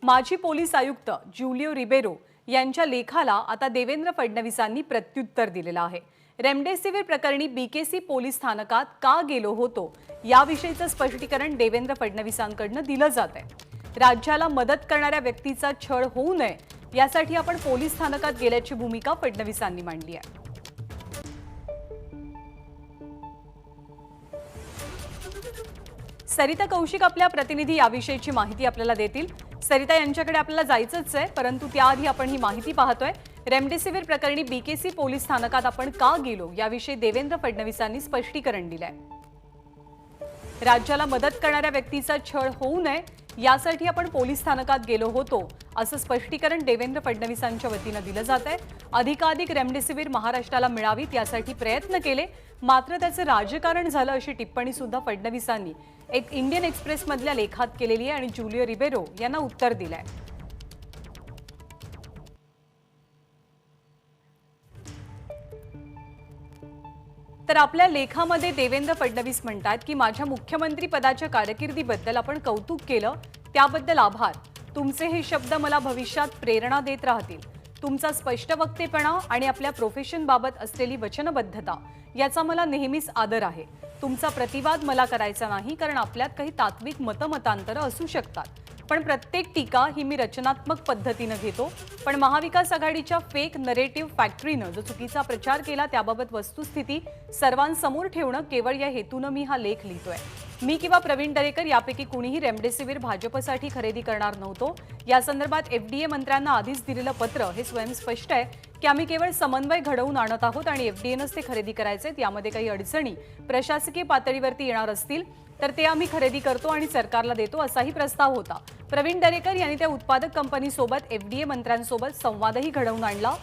माजी पोलीस आयुक्त ज्युलिओ रिबेरो यांच्या लेखाला आता देवेंद्र फडणवीसांनी प्रत्युत्तर दिलेलं आहे। रेमडेसिवीर प्रकरणी बीकेसी पोलीस स्थानकात का गेलो होतो याविषयीचं स्पष्टीकरण देवेंद्र फडणवीसांकडून दिलं जात आहे। राज्याला मदत करणाऱ्या व्यक्तीचा छळ होऊ नये यासाठी आपण पोलीस स्थानकात गेल्याची भूमिका फडणवीसांनी मांडली आहे। सरिता कौशिक आपल्या प्रतिनिधी याविषयीची माहिती आपल्याला देतील। सरिता यांच्याकडे आपल्याला जायचंच आहे, परंतु त्याआधी आपण ही माहिती पाहतोय। रेमडेसिवीर प्रकरणी बीकेसी पोलीस स्थानकात आपण का गेलो याविषयी देवेंद्र फडणवीसांनी स्पष्टीकरण दिलंय। राज्याला मदत करणाऱ्या व्यक्तीचा छळ होऊ नये यासाठी आपण पोलीस स्थानकात गेलो होतो असं स्पष्टीकरण देवेंद्र फडणवीसांच्या वतीनं दिलं जात आहे। अधिकाधिक रेमडेसिवीर महाराष्ट्राला मिळावीत यासाठी प्रयत्न केले, मात्र त्याचं राजकारण झालं अशी टिप्पणी सुद्धा फडणवीसांनी एक इंडियन एक्सप्रेस मधल्या लेखात केलेली आहे आणि ज्युलिओ रिबेरो यांना उत्तर दिलंय। तर आपल्या लेखामध्ये देवेंद्र फडणवीस म्हणतात की माझ्या मुख्यमंत्री पदाच्या कारकिर्दीबद्दल आपण कौतुक केलं, त्याबद्दल आभार। तुमचे हे शब्द मला भविष्यात प्रेरणा देत राहतील। तुमचा स्पष्ट वक्तेपणा आणि आपल्या प्रोफेशन बाबत असलेली वचनबद्धता याचा मला नेहमीच आदर आहे। तुमचा प्रतिवाद मला करायचा नाही, कारण आपल्यात काही तात्विक मतमतांतर असू शकतात, पण प्रत्येक टीका ही मी रचनात्मक पद्धतीने घेतो। पण महाविकास आघाडीच्या फेक नरेटिव्ह फॅक्टरीने जो चुकीचा प्रचार केला त्याबाबत वस्तुस्थिती सर्वांसमोर ठेवणं केवळ या हेतूने मी हा लेख लिहितोय। मी किंवा प्रवीण दरेकर यापैकी कुणीही रेमडेसिवीर भाजपसाठी खरेदी करणार नव्हतो। या संदर्भात एफडीए मंत्र्यांना आधीच दिलेलं पत्र हे स्वयंस्पष्ट आहे की आम्ही केवळ समन्वय घडवून आणत आहोत आणि एफडीएनच ते खरेदी करायचे। यामध्ये काही अडचणी प्रशासकीय पातळीवरती येणार असतील तर ते आम्ही खरेदी करतो आणि सरकारला देतो असाही प्रस्ताव होता। प्रवीण दरेकर यांनी त्या उत्पादक कंपनीसोबत एफडीए मंत्र्यांसोबत संवादही घडवून आणला।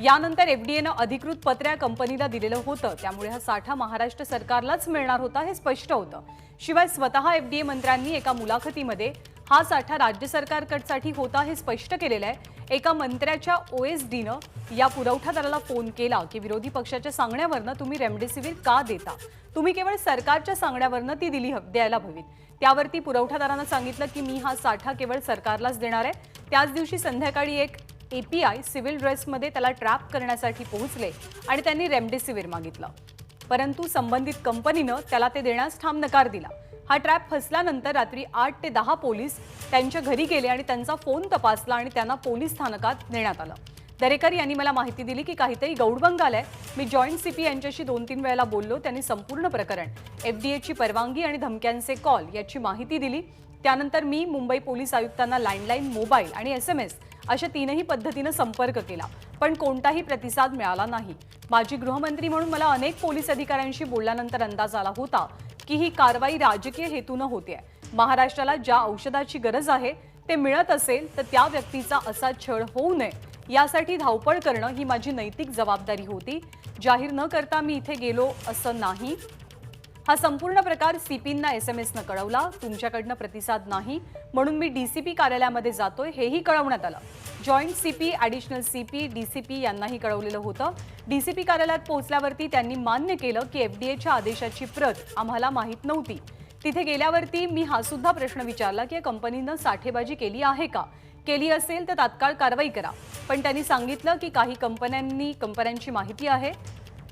यानंतर एफडीएनं अधिकृत पत्र या कंपनीला दिलेलं होतं, त्यामुळे हा साठा महाराष्ट्र सरकारलाच मिळणार होता हे स्पष्ट होतं। शिवाय स्वतः एफडीए मंत्र्यांनी एका मुलाखतीमध्ये हा साठा राज्य सरकारकडसाठी होता हे स्पष्ट केलेलं आहे। एका मंत्र्याच्या ओएसडीनं या पुरवठादाराला फोन केला की विरोधी पक्षाच्या सांगण्यावरनं तुम्ही रेमडेसिवीर का देता, तुम्ही केवळ सरकारच्या सांगण्यावरनं ती द्यायला हवीत। त्यावरती पुरवठादारानं सांगितलं की मी हा साठा केवळ सरकारलाच देणार आहे। त्याच दिवशी संध्याकाळी एक एपीआय सिव्हिल ड्रेसमध्ये त्याला ट्रॅप करण्यासाठी पोहोचले आणि त्यांनी रेमडेसिवीर मागितलं, परंतु संबंधित कंपनीनं त्याला ते देण्यास ठाम नकार दिला। हा ट्रॅप फसल्यानंतर रात्री 8 ते 10 पोलीस त्यांच्या घरी गेले आणि त्यांचा फोन तपासला आणि त्यांना पोलीस स्थानकात नेण्यात आलं। दरेकर यांनी मला माहिती दिली की काहीतरी गौडबंग आलाय। मी जॉईंट सीपी यांच्याशी 2-3 वेळेला बोललो, त्यांनी संपूर्ण प्रकरण, एफडीएची परवानगी आणि धमक्यांचे कॉल याची माहिती दिली। त्यानंतर मी मुंबई पोलीस आयुक्तांना लँडलाईन, मोबाईल आणि एसएमएस अशा तीनही पद्धतीने संपर्क केला, पण कोणताही प्रतिसाद मिळाला नाही। माजी गृहमंत्री म्हणून मला अनेक पोलीस अधिकाऱ्यांशी बोलल्यानंतर अंदाज आला होता की ही कारवाई राजकीय हेतूने होते। महाराष्ट्राला ज्या औषधाची गरज आहे ते मिळत असेल तर त्या व्यक्तीचा असा छळ होऊ नये यासाठी धावपळ करणं ही माझी नैतिक जबाबदारी होती। जाहीर न करता मी इथे गेलो असं नाही। हा संपूर्ण प्रकार सीपींना एसएमएसनं कळवला, तुमच्याकडनं प्रतिसाद नाही म्हणून मी डीसीपी कार्यालयामध्ये जातोय हेही कळवण्यात आलं। Joint CP, additional CP, DCP यांनाही कळवलेलं होतं। डीसीपी कार्यालयात पोहोचल्यावरती त्यांनी मान्य केलं की एफडीएच्या आदेशाची प्रत आम्हाला माहीत नव्हती। तिथे गेल्यावरती मी हा सुद्धा प्रश्न विचारला की कंपनीनं साठेबाजी केली आहे का, केली असेल तर तात्काळ कारवाई करा, पण त्यांनी सांगितलं की काही कंपन्यांची माहिती आहे।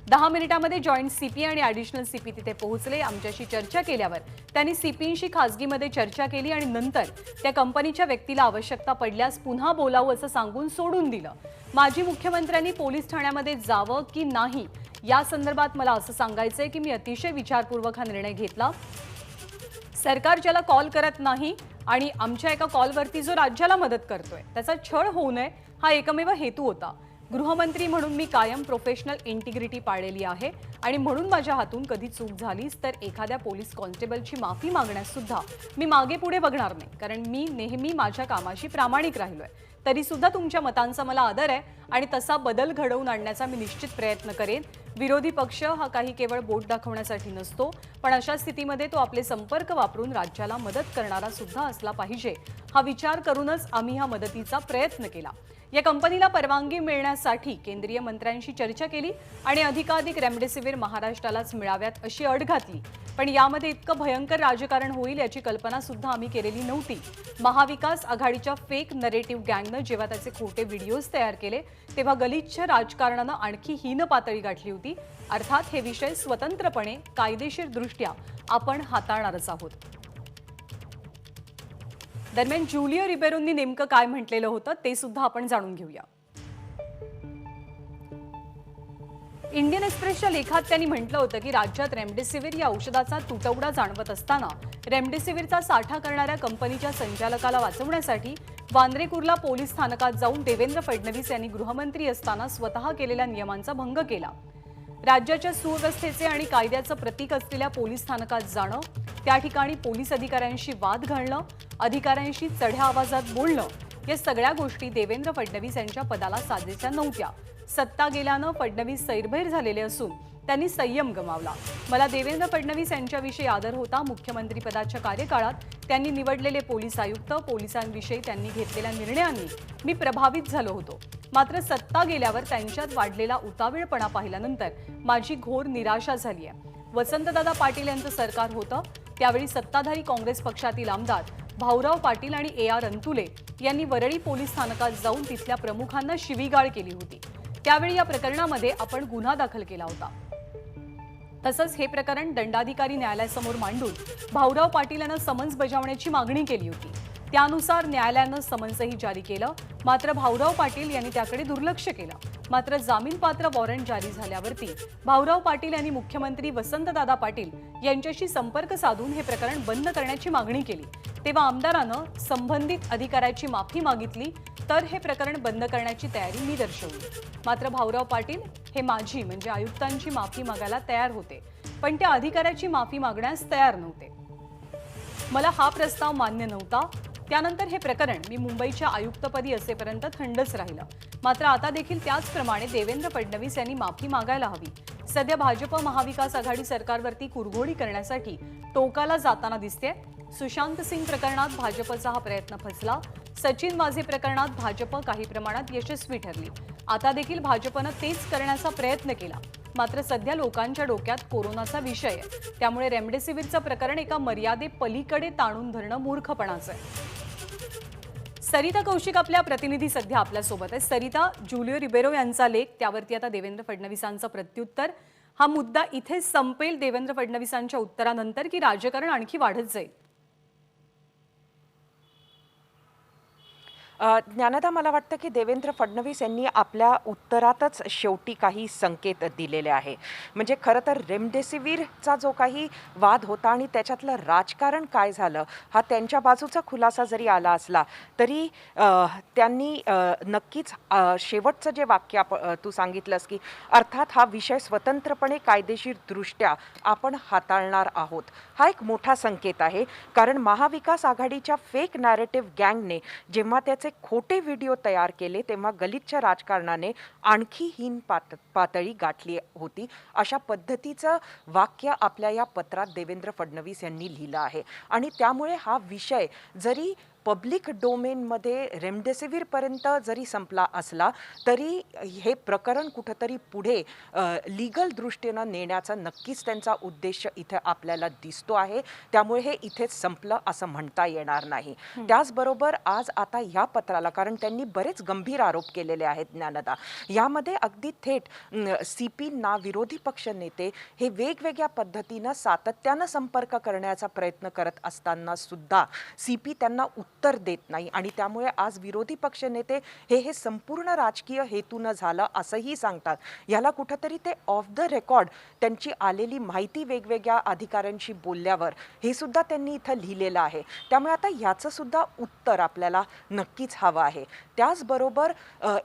10 मिनिटांमध्ये जॉईंट सीपी आणि ॲडिशनल सीपी तिथे पोहोचले। आमच्याशी चर्चा केल्यावर त्यांनी सीपींशी खासगीमध्ये चर्चा केली आणि नंतर त्या कंपनीच्या व्यक्तीला आवश्यकता पडल्यास पुन्हा बोलावं असं सांगून सोडून दिलं। माजी मुख्यमंत्र्यांनी पोलीस ठाण्यामध्ये जावं की नाही या संदर्भात मला असं सांगायचंय की मी अतिशय विचारपूर्वक हा निर्णय घेतला। सरकार ज्याला कॉल करत नाही आणि आमच्या एका कॉलवरती जो राज्याला मदत करतोय त्याचा छळ होऊ नये हा एकमेव हेतू होता। गृहमंत्री म्हणून मी कायम प्रोफेशनल इंटिग्रिटी पाळलेली आहे आणि म्हणून माझ्या हातून कधी चूक झालीच तर एखाद्या पोलीस कॉन्स्टेबलची माफी मागण्यास सुद्धा मी मागे पुढे बघणार नाही, कारण मी नेहमी माझ्या कामाशी प्रामाणिक राहिलोय। तरी सुद्धा तुमच्या मतांचा मला आदर आहे आणि तसा बदल घडवून आणण्याचा मी निश्चित प्रयत्न करेन। विरोधी पक्ष हा काही केवळ बोट दाखवण्यासाठी नसतो, पण अशा स्थितीमध्ये तो आपले संपर्क वापरून राज्याला मदत करणारा सुद्धा असला पाहिजे। हा विचार करूनच आम्ही हा मदतीचा प्रयत्न केला। या कंपनीला परवानगी मिळण्यासाठी केंद्रीय मंत्र्यांशी चर्चा केली आणि अधिकाधिक रेमडेसिवीर महाराष्ट्रालाच मिळाव्यात अशी अट घातली। पण यामध्ये इतकं भयंकर राजकारण होईल याची कल्पना सुद्धा आम्ही केलेली नव्हती। महाविकास आघाडीच्या फेक नरेटिव्ह गँगनं जेव्हा त्याचे खोटे व्हिडिओज तयार केले तेव्हा गलिच्छ राजकारणानं आणखी हीन पातळी गाठली होती। अर्थात हे विषय स्वतंत्रपणे कायदेशीरदृष्ट्या आपण हाताळणारच आहोत। दरम्यान ज्युलिओ रिबेरोंनी नेमकं काय म्हटलेलं होतं ते सुद्धा आपण जाणून घेऊया। इंडियन एक्सप्रेसच्या लेखात त्यांनी म्हटलं होतं की राज्यात रेमडेसिवीर या औषधाचा तुटवडा जाणवत असताना रेमडेसिवीरचा साठा करणाऱ्या कंपनीच्या संचालकाला वाचवण्यासाठी वांद्रे कुर्ला पोलीस स्थानकात जाऊन देवेंद्र फडणवीस यांनी गृहमंत्री असताना स्वतः केलेल्या नियमांचा भंग केला। राज्याच्या सुव्यवस्थेचे आणि कायद्याचं प्रतीक असलेल्या पोलीस स्थानकात जाणं, त्या ठिकाणी पोलीस अधिकाऱ्यांशी वाद घालणं, अधिकाऱ्यांशी चढ्या आवाजात बोलणं या सगळ्या गोष्टी देवेंद्र फडणवीस यांच्या पदाला साजेच्या नव्हत्या। सत्ता गेल्यानं फडणवीस सैरभैर झालेले असून त्यांनी संयम गमावला। मला देवेंद्र फडणवीस यांच्याविषयी आदर होता। मुख्यमंत्री पदाच्या कार्यकाळात त्यांनी निवडलेले पोलीस आयुक्त, पोलिसांविषयी त्यांनी घेतलेल्या निर्णयांनी मी प्रभावित झालो होतो। मात्र सत्ता गेल्यावर त्यांच्यात वाढलेला उतावीळपणा पाहिल्यानंतर माझी घोर निराशा झाली आहे। वसंतदादा पाटील यांचं सरकार होतं त्यावेळी सत्ताधारी काँग्रेस पक्षातील आमदार भाऊराव पाटील आणि AR अंतुले यांनी वरळी पोलीस स्थानकात जाऊन तिथल्या प्रमुखांना शिवीगाळ केली होती। त्यावेळी या प्रकरणामध्ये आपण गुन्हा दाखल केला होता। तसंच हे प्रकरण दंडाधिकारी न्यायालयासमोर मांडून भाऊराव पाटील यांना समन्स बजावण्याची मागणी केली होती। त्यानुसार न्यायालयानं समन्सही जारी केलं। मात्र भाऊराव पाटील यांनी त्याकडे दुर्लक्ष केलं। मात्र जामीनपात्र वॉरंट जारी झाल्यावरती भाऊराव पाटील यांनी मुख्यमंत्री वसंतदादा पाटील यांच्याशी संपर्क साधून हे प्रकरण बंद करण्याची मागणी केली। तेव्हा आमदारानं संबंधित अधिकाऱ्याची माफी मागितली तर हे प्रकरण बंद करण्याची तयारी मी दर्शवली। मात्र भाऊराव पाटील हे माझी म्हणजे आयुक्तांची माफी मागायला तयार होते, पण त्या अधिकाऱ्याची माफी मागण्यास तयार नव्हते। मला हा प्रस्ताव मान्य नव्हता। त्यानंतर हे प्रकरण मी मुंबईच्या आयुक्तपदी असेपर्यंत थंडच राहिलं। मात्र आता देखील त्याचप्रमाणे देवेंद्र फडणवीस यांनी माफी मागायला हवी। सध्या भाजप महाविकास आघाडी सरकारवरती कुरघोडी करण्यासाठी टोकाला जाताना दिसते। सुशांत सिंग प्रकरणात भाजपचा हा प्रयत्न फसला। सचिन वाझे प्रकरणात भाजप काही प्रमाणात यशस्वी ठरली। आता देखील भाजपनं तेच करण्याचा प्रयत्न केला। मात्र सध्या लोकांच्या डोक्यात कोरोनाचा विषय आहे, त्यामुळे रेमडेसिवीरचं प्रकरण एका मर्यादे पलीकडे ताणून धरणं मूर्खपणाचं आहे। सरिता कौशिक आपल्या प्रतिनिधी सध्या आपल्यासोबत आहे। सरिता, ज्युलिओ रिबेरो यांचा लेख, त्यावरती आता देवेंद्र फडणवीसांचं प्रत्युत्तर, हा मुद्दा इथेच संपेल देवेंद्र फडणवीसांच्या उत्तरानंतर की राजकारण आणखी वाढत जाईल? ज्ञानदा, मला वाटतं की देवेंद्र फडणवीस यांनी आपल्या उत्तरातच शेवटी काही संकेत दिलेले आहे। म्हणजे खरं तर रेमडेसिवीरचा जो काही वाद होता आणि त्याच्यातलं राजकारण काय झालं हा त्यांच्या बाजूचा खुलासा जरी आला असला तरी त्यांनी नक्कीच शेवटचं जे वाक्य तू सांगितलंस की अर्थात हा विषय स्वतंत्रपणे कायदेशीरदृष्ट्या आपण हाताळणार आहोत, हा एक मोठा संकेत आहे। कारण महाविकास आघाडीच्या फेक नॅरेटिव्ह गँगने जेव्हा त्याचे खोटे व्हिडिओ तयार केले तेव्हा गलिच्छ राजकारणाने आणखी हीन पातळी गाठली होती। अशा पद्धतीचं वाक्य आपल्या या पत्रात देवेंद्र फडणवीस यांनी लिहिलं आहे आणि त्यामुळे हा विषय जरी पब्लिक डोमेनमध्ये रेमडेसिवीरपर्यंत जरी संपला असला तरी हे प्रकरण कुठंतरी पुढे लीगल दृष्टीनं नेण्याचा नक्कीच त्यांचा उद्देश इथे आपल्याला दिसतो आहे। त्यामुळे हे इथेच संपलं असं म्हणता येणार नाही। त्याचबरोबर आज आता ह्या पत्राला, कारण त्यांनी बरेच गंभीर आरोप केलेले आहेत ज्ञानदा, यामध्ये अगदी थेट CPंना विरोधी पक्ष नेते हे वेगवेगळ्या पद्धतीनं सातत्यानं संपर्क करण्याचा प्रयत्न करत असताना सुद्धा CP त्यांना उत्तर देत नाही आणि त्यामुळे आज विरोधी पक्ष नेते हे संपूर्ण राजकीय हेतून झालं असंही सांगतात। याला कुठंतरी ते ऑफ द रेकॉर्ड त्यांची आलेली माहिती वेगवेगळ्या अधिकाऱ्यांशी बोलल्यावर हे सुद्धा त्यांनी इथं लिहिलेलं आहे। त्यामुळे आता याचं सुद्धा उत्तर आपल्याला नक्कीच हवं आहे। त्याचबरोबर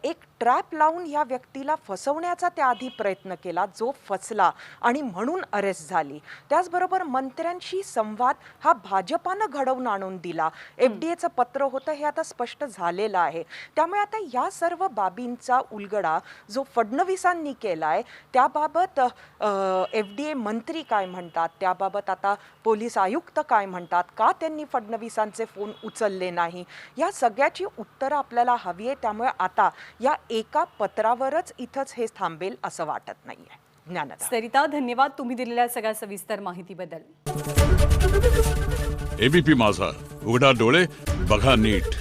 एक ट्रॅप लावून या व्यक्तीला फसवण्याचा त्याआधी प्रयत्न केला, जो फसला आणि म्हणून अरेस्ट झाली. त्याचबरोबर मंत्र्यांशी संवाद हा भाजपानं घडवून आणून दिला. FDAचं पत्र होतं हे आता स्पष्ट झालेलं आहे. त्यामुळे आता या सर्व बाबींचा उलगडा जो फडणवीसांनी केलाय त्याबाबत FDA मंत्री काय म्हणतात, त्याबाबत आता पोलीस आयुक्त काय म्हणतात, का त्यांनी फडणवीसांचे फोन उचलले नाही, या सगळ्याची उत्तरं आपल्याला हवी आहे. त्यामुळे आता या एका पत्रावरच इथंच हे थांबेल असं वाटत नाहीये. ज्ञानदा. सरिता, धन्यवाद तुम्ही दिलेल्या सगळ्या सविस्तर माहितीबद्दल. ABP माझा, उघडा डोळे बघा नीट.